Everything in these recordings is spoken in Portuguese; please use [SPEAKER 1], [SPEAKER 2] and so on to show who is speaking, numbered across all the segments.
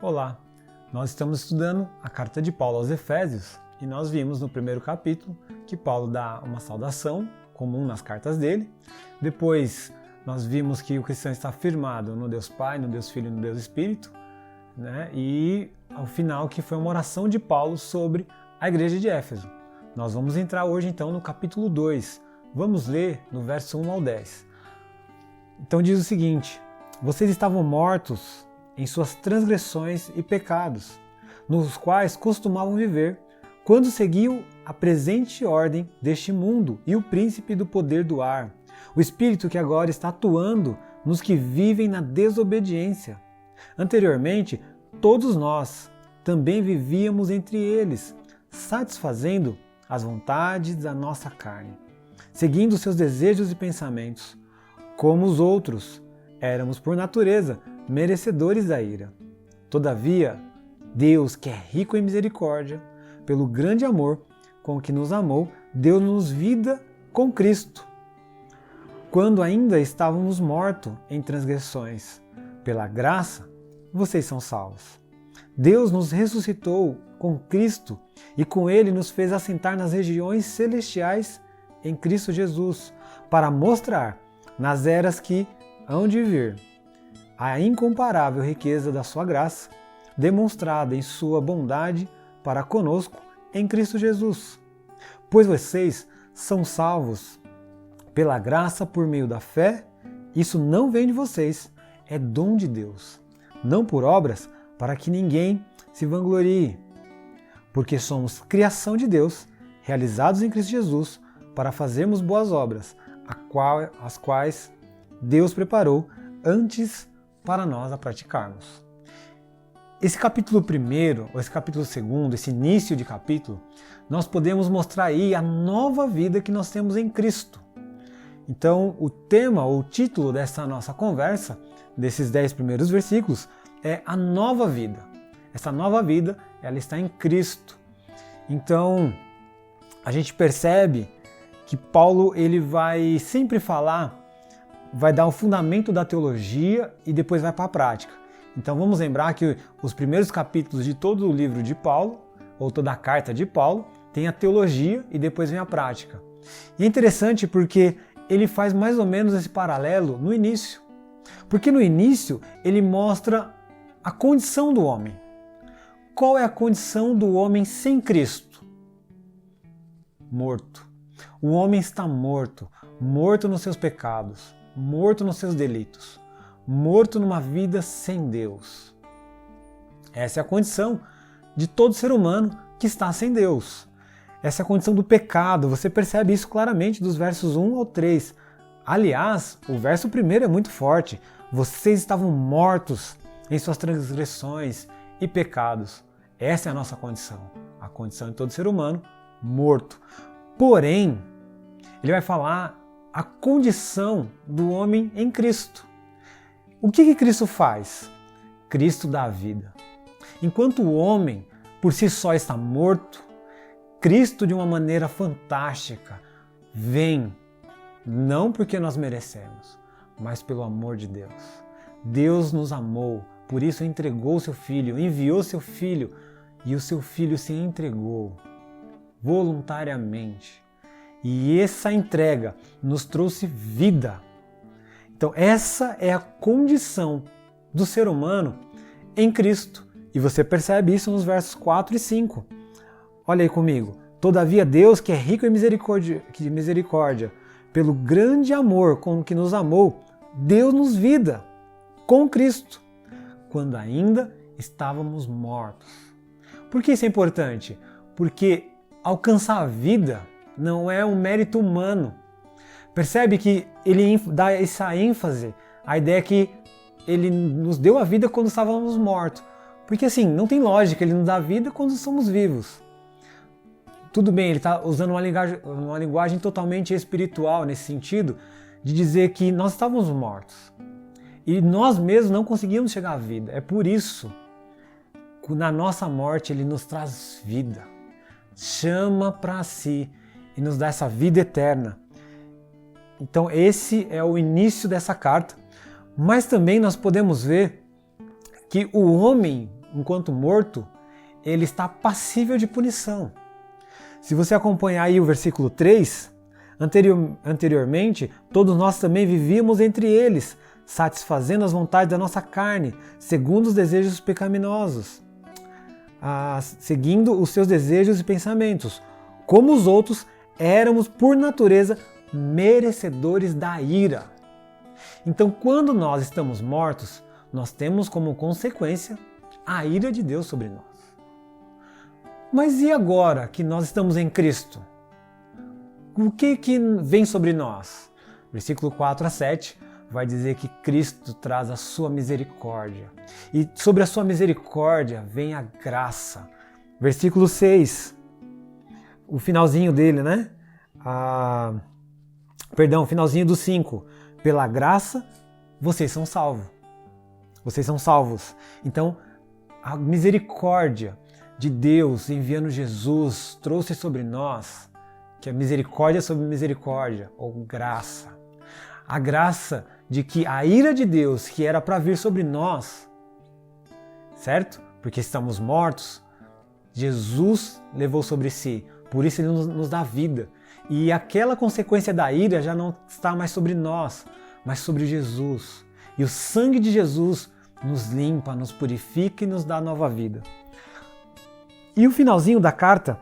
[SPEAKER 1] Olá, nós estamos estudando a carta de Paulo aos Efésios e nós vimos no primeiro capítulo que Paulo dá uma saudação comum nas cartas dele. Depois nós vimos que o cristão está firmado no Deus Pai, no Deus Filho e no Deus Espírito, né? E ao final que foi uma oração de Paulo sobre a igreja de Éfeso. Nós vamos entrar hoje então no capítulo 2. Vamos ler no verso 1 ao 10. Então diz o seguinte: vocês estavam mortos em suas transgressões e pecados, nos quais costumavam viver, quando seguiam a presente ordem deste mundo e o príncipe do poder do ar, o espírito que agora está atuando nos que vivem na desobediência. Anteriormente, todos nós também vivíamos entre eles, satisfazendo as vontades da nossa carne, seguindo seus desejos e pensamentos. Como os outros, éramos por natureza merecedores da ira. Todavia, Deus, que é rico em misericórdia, pelo grande amor com que nos amou, deu-nos vida com Cristo, quando ainda estávamos mortos em transgressões. Pela graça, vocês são salvos. Deus nos ressuscitou com Cristo e com Ele nos fez assentar nas regiões celestiais em Cristo Jesus, para mostrar nas eras que hão de vir a incomparável riqueza da sua graça, demonstrada em sua bondade para conosco em Cristo Jesus. Pois vocês são salvos pela graça por meio da fé. Isso não vem de vocês, é dom de Deus, não por obras, para que ninguém se vanglorie, porque somos criação de Deus, realizados em Cristo Jesus, para fazermos boas obras, as quais Deus preparou antes para nós a praticarmos. Esse capítulo 1, ou esse capítulo 2, esse início de capítulo, nós podemos mostrar aí a nova vida que nós temos em Cristo. Então, o tema ou o título dessa nossa conversa, desses 10 primeiros versículos, é a nova vida. Essa nova vida, ela está em Cristo. Então, a gente percebe que Paulo ele vai sempre vai dar o fundamento da teologia e depois vai para a prática. Então vamos lembrar que os primeiros capítulos de todo o livro de Paulo, ou toda a carta de Paulo, tem a teologia e depois vem a prática. E é interessante porque ele faz mais ou menos esse paralelo no início. Porque no início ele mostra a condição do homem. Qual é a condição do homem sem Cristo? Morto. O homem está morto, morto nos seus pecados, morto nos seus delitos, morto numa vida sem Deus. Essa é a condição de todo ser humano que está sem Deus. Essa é a condição do pecado, você percebe isso claramente dos versos 1 ao 3. Aliás, o verso 1 é muito forte. Vocês estavam mortos em suas transgressões e pecados. Essa é a nossa condição, a condição de todo ser humano morto. Porém, ele vai falar a condição do homem em Cristo. O que Cristo faz? Cristo dá a vida. Enquanto o homem, por si só, está morto, Cristo, de uma maneira fantástica, vem, não porque nós merecemos, mas pelo amor de Deus. Deus nos amou, por isso entregou seu Filho, enviou seu Filho, e o seu Filho se entregou voluntariamente. E essa entrega nos trouxe vida. Então essa é a condição do ser humano em Cristo. E você percebe isso nos versos 4 e 5. Olha aí comigo. Todavia Deus, que é rico em misericórdia, pelo grande amor com que nos amou, deu-nos vida com Cristo, quando ainda estávamos mortos. Por que isso é importante? Porque alcançar a vida não é um mérito humano. Percebe que ele dá essa ênfase, a ideia que ele nos deu a vida quando estávamos mortos. Porque assim, não tem lógica ele nos dá a vida quando somos vivos. Tudo bem, ele está usando uma linguagem totalmente espiritual nesse sentido, de dizer que nós estávamos mortos. E nós mesmos não conseguíamos chegar à vida. É por isso que na nossa morte ele nos traz vida. Chama para si e nos dá essa vida eterna. Então esse é o início dessa carta, mas também nós podemos ver que o homem enquanto morto, ele está passível de punição. Se você acompanhar aí o versículo 3, anteriormente, todos nós também vivíamos entre eles, satisfazendo as vontades da nossa carne, segundo os desejos pecaminosos, seguindo os seus desejos e pensamentos. Como os outros, éramos por natureza merecedores da ira. Então, quando nós estamos mortos, nós temos como consequência a ira de Deus sobre nós. Mas e agora que nós estamos em Cristo? O que vem sobre nós? Versículo 4 a 7 vai dizer que Cristo traz a sua misericórdia. E sobre a sua misericórdia vem a graça. Versículo 6, o finalzinho dele, né? Finalzinho do 5. Pela graça, vocês são salvos. Vocês são salvos. Então, a misericórdia de Deus enviando Jesus trouxe sobre nós, que é misericórdia sobre misericórdia, ou graça. A graça de que a ira de Deus, que era para vir sobre nós, certo? Porque estamos mortos, Jesus levou sobre si, por isso ele nos dá vida. E aquela consequência da ira já não está mais sobre nós, mas sobre Jesus. E o sangue de Jesus nos limpa, nos purifica e nos dá nova vida. E o finalzinho da carta,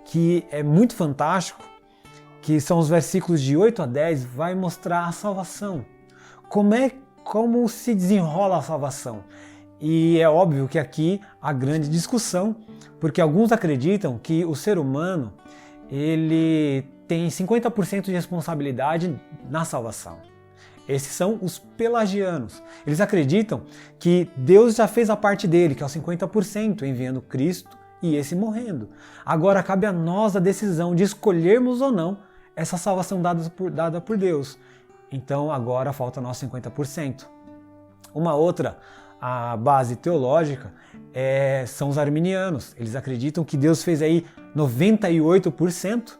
[SPEAKER 1] que é muito fantástico, que são os versículos de 8 a 10, vai mostrar a salvação. Como se desenrola a salvação. E é óbvio que aqui há grande discussão, porque alguns acreditam que o ser humano ele tem 50% de responsabilidade na salvação. Esses são os pelagianos. Eles acreditam que Deus já fez a parte dele, que é os 50%, enviando Cristo e esse morrendo. Agora cabe a nós a decisão de escolhermos ou não essa salvação dada por Deus. Então agora falta nós 50%. Uma outra base teológica são os arminianos. Eles acreditam que Deus fez aí 98%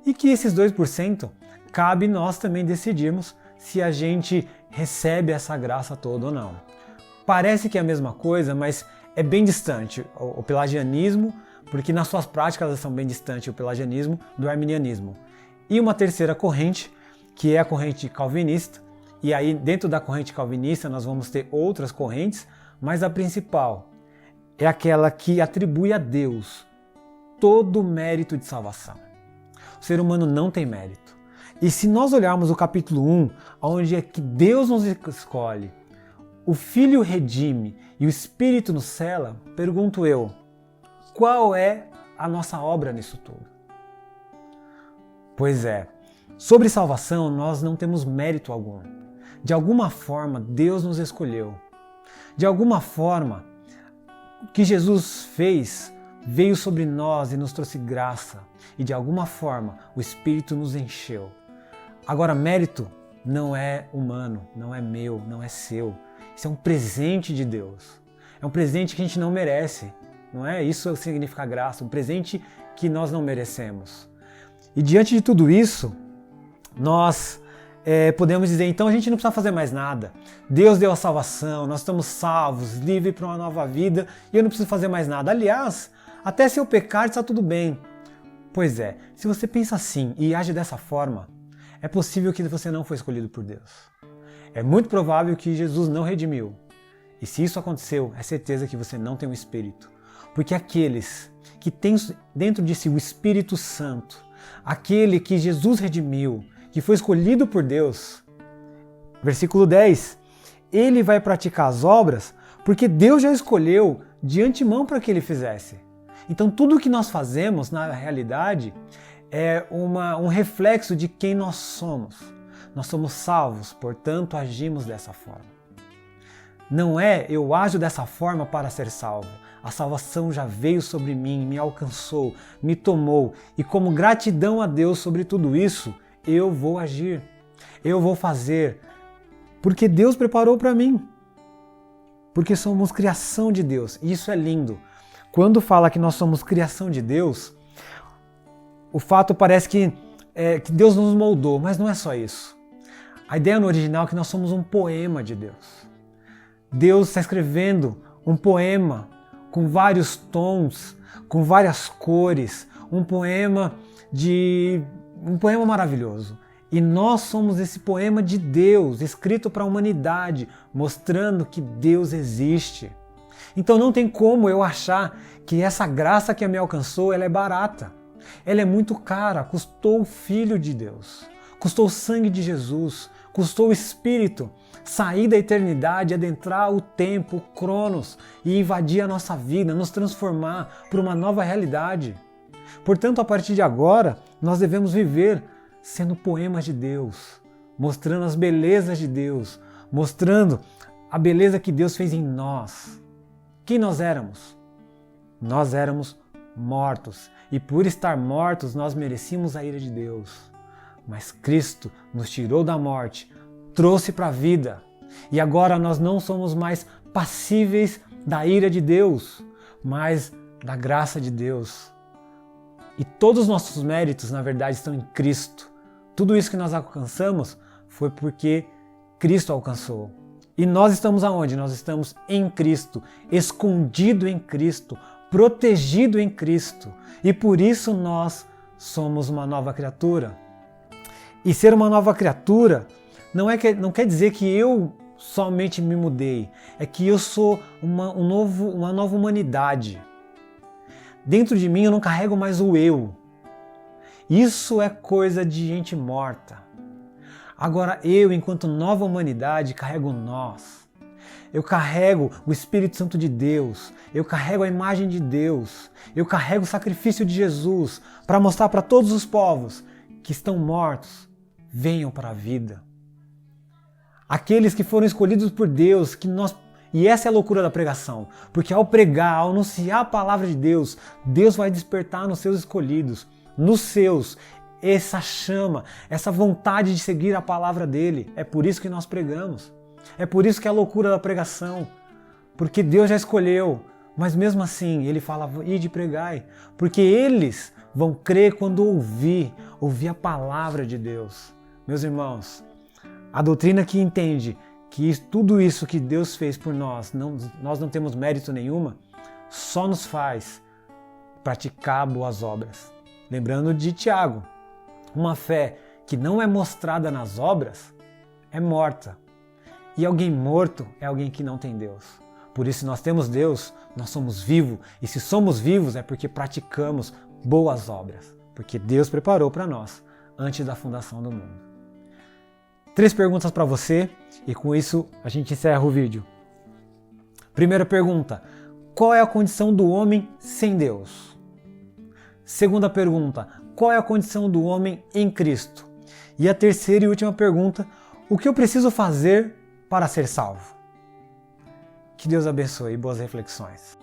[SPEAKER 1] e que esses 2% cabe nós também decidirmos se a gente recebe essa graça toda ou não. Parece que é a mesma coisa, mas é bem distante o pelagianismo, porque nas suas práticas elas são bem distantes o pelagianismo do arminianismo. E uma terceira corrente, que é a corrente calvinista, e aí dentro da corrente calvinista nós vamos ter outras correntes, mas a principal é aquela que atribui a Deus todo o mérito de salvação. O ser humano não tem mérito. E se nós olharmos o capítulo 1, onde é que Deus nos escolhe, o Filho redime e o Espírito nos cela, pergunto eu, qual é a nossa obra nisso tudo? Pois é, sobre salvação nós não temos mérito algum. De alguma forma Deus nos escolheu. De alguma forma, o que Jesus fez veio sobre nós e nos trouxe graça. E de alguma forma o Espírito nos encheu. Agora, mérito não é humano, não é meu, não é seu. Isso é um presente de Deus. É um presente que a gente não merece, não é? Isso significa graça, um presente que nós não merecemos. E diante de tudo isso, nós podemos dizer, então a gente não precisa fazer mais nada. Deus deu a salvação, nós estamos salvos, livres para uma nova vida e eu não preciso fazer mais nada. Aliás, até se eu pecar está tudo bem. Pois é, se você pensa assim e age dessa forma, é possível que você não foi escolhido por Deus. É muito provável que Jesus não redimiu. E se isso aconteceu, é certeza que você não tem o Espírito. Porque aqueles que têm dentro de si o Espírito Santo, aquele que Jesus redimiu, que foi escolhido por Deus, versículo 10, ele vai praticar as obras porque Deus já escolheu de antemão para que ele fizesse. Então tudo o que nós fazemos, na realidade, é um reflexo de quem nós somos. Nós somos salvos, portanto agimos dessa forma. Não é eu ajo dessa forma para ser salvo. A salvação já veio sobre mim, me alcançou, me tomou e como gratidão a Deus sobre tudo isso, eu vou agir, eu vou fazer, porque Deus preparou para mim. Porque somos criação de Deus e isso é lindo. Quando fala que nós somos criação de Deus, o fato parece que Deus nos moldou, mas não é só isso. A ideia no original é que nós somos um poema de Deus. Deus está escrevendo um poema, com vários tons, com várias cores, um poema maravilhoso. E nós somos esse poema de Deus, escrito para a humanidade, mostrando que Deus existe. Então não tem como eu achar que essa graça que me alcançou, ela é barata. Ela é muito cara, custou o Filho de Deus, custou o sangue de Jesus, custou o Espírito sair da eternidade, adentrar o tempo, o Cronos e invadir a nossa vida, nos transformar por uma nova realidade. Portanto, a partir de agora, nós devemos viver sendo poemas de Deus, mostrando as belezas de Deus, mostrando a beleza que Deus fez em nós. Quem nós éramos? Nós éramos mortos, e por estar mortos nós merecíamos a ira de Deus. Mas Cristo nos tirou da morte, trouxe para a vida, e agora nós não somos mais passíveis da ira de Deus, mas da graça de Deus. E todos os nossos méritos, na verdade, estão em Cristo. Tudo isso que nós alcançamos foi porque Cristo alcançou. E nós estamos aonde? Nós estamos em Cristo, escondido em Cristo, protegido em Cristo. E por isso nós somos uma nova criatura. E ser uma nova criatura não quer dizer que eu somente me mudei. É que eu sou uma nova humanidade. Dentro de mim eu não carrego mais o eu. Isso é coisa de gente morta. Agora eu, enquanto nova humanidade, carrego nós. Eu carrego o Espírito Santo de Deus. Eu carrego a imagem de Deus. Eu carrego o sacrifício de Jesus para mostrar para todos os povos que estão mortos, venham para a vida. Aqueles que foram escolhidos por Deus, e essa é a loucura da pregação, porque ao pregar, ao anunciar a palavra de Deus, Deus vai despertar nos seus escolhidos, nos seus, essa chama, essa vontade de seguir a palavra dele. É por isso que nós pregamos. É por isso que é a loucura da pregação, porque Deus já escolheu, mas mesmo assim ele fala, ide pregai, porque eles vão crer quando ouvir a palavra de Deus. Meus irmãos, a doutrina que entende que tudo isso que Deus fez por nós, nós não temos mérito nenhuma, só nos faz praticar boas obras. Lembrando de Tiago, uma fé que não é mostrada nas obras é morta. E alguém morto é alguém que não tem Deus. Por isso, se nós temos Deus, nós somos vivos. E se somos vivos é porque praticamos boas obras. Porque Deus preparou para nós antes da fundação do mundo. 3 perguntas para você e com isso a gente encerra o vídeo. Primeira pergunta: qual é a condição do homem sem Deus? Segunda pergunta: qual é a condição do homem em Cristo? E a terceira e última pergunta: o que eu preciso fazer para ser salvo? Que Deus abençoe e boas reflexões.